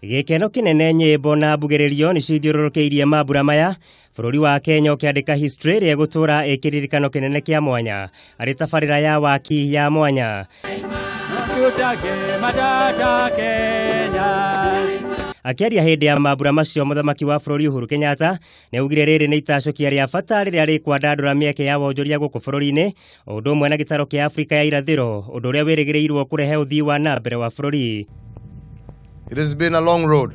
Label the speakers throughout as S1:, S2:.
S1: Gikeno kinene nyimbo na mbugĩrĩrio nĩ cithiũrũrũkĩirie mambura maya bũrũri wa Kenya ũkĩandĩka history ĩrĩa gũtũra ĩkĩririkano kĩnene kĩa mwanya arĩ tabarĩra ya waki ya mwanya. Akĩaria hĩndĩ ya mambura macio mũthamaki wa bũrũri Uhuru Kenyatta nĩaugire rĩrĩ nĩ itacũkia rĩa bata rĩrĩa rĩkwandandũra mĩeke ya wonjoria gũkũ bũrũri-inĩ o ũndũ ũmwe na gĩtaro kĩa Afrika ya irathĩro ũndũ ũrĩa wĩrĩgĩrĩirwo kũrehe ũthii wa na mbere wa bũrũri.
S2: It has been a long road,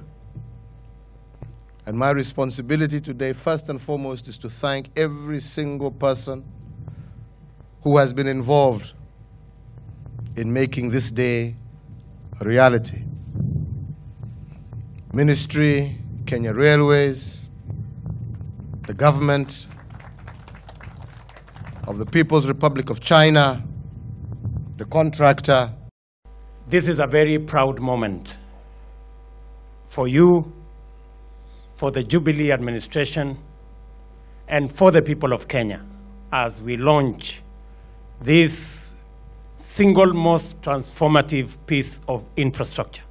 S2: and my responsibility today, first and foremost, is to thank every single person who has been involved in making this day a reality. Ministry, Kenya Railways, the government of the People's Republic of China, the contractor.
S3: This is a very proud moment for you, for the Jubilee administration, and for the people of Kenya as we launch this single most transformative piece of infrastructure.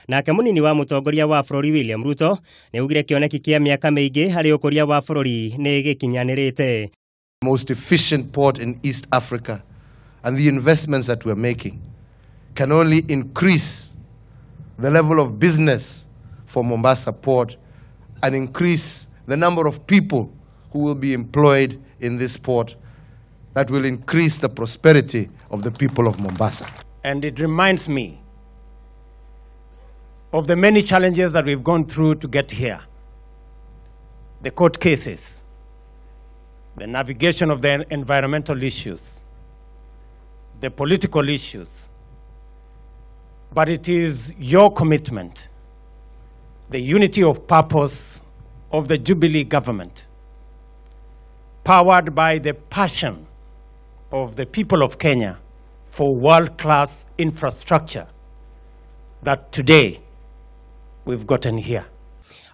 S1: Nake munini wa mũtongoria wa bũrũri William Ruto nĩaugire kĩoneki kĩa mĩaka mĩingĩ harĩ ũkũria wa bũrũri nĩ gĩkinyanĩrĩte.
S2: Most efficient port in East Africa, and the investments that we're making can only increase the level of business for Mombasa Port and increase the number of people who will be employed in this port. That will increase the prosperity of the people of Mombasa.
S3: And it reminds me of the many challenges that we've gone through to get here. The court cases, the navigation of the environmental issues, the political issues. But it is your commitment, the unity of purpose of the Jubilee government, powered by the passion of the people of Kenya for world-class infrastructure, that today we've gotten here.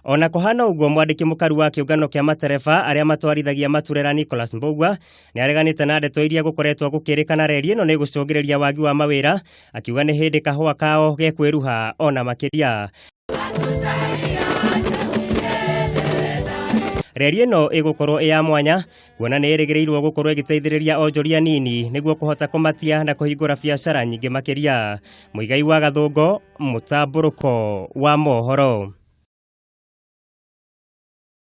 S1: Ona kũhana ũguo mwandĩki mũkaru wa kĩũngano kĩa matereba arĩa matwarithagia maturera Nicholas Mbogwa nĩ areganĩte na ndeto iria gũkoretwo gũkĩrĩkana reri ĩno nĩ gũcũngĩrĩria wagi wa mawĩra, akiuga nĩ hĩndĩ kahũa kao gekwĩruha ona makĩria. Reri ĩno ĩgũkorwo ya mwanya kuona nĩ ĩrĩgĩrĩirwo gũkorwo ĩgĩteithĩrĩria onjoria nini nĩguo kũhota kũmatia na kũhingũra biacara nyingĩ makĩria. Mũigai wa Gathũngo, mũtambũrũko wa mohoro.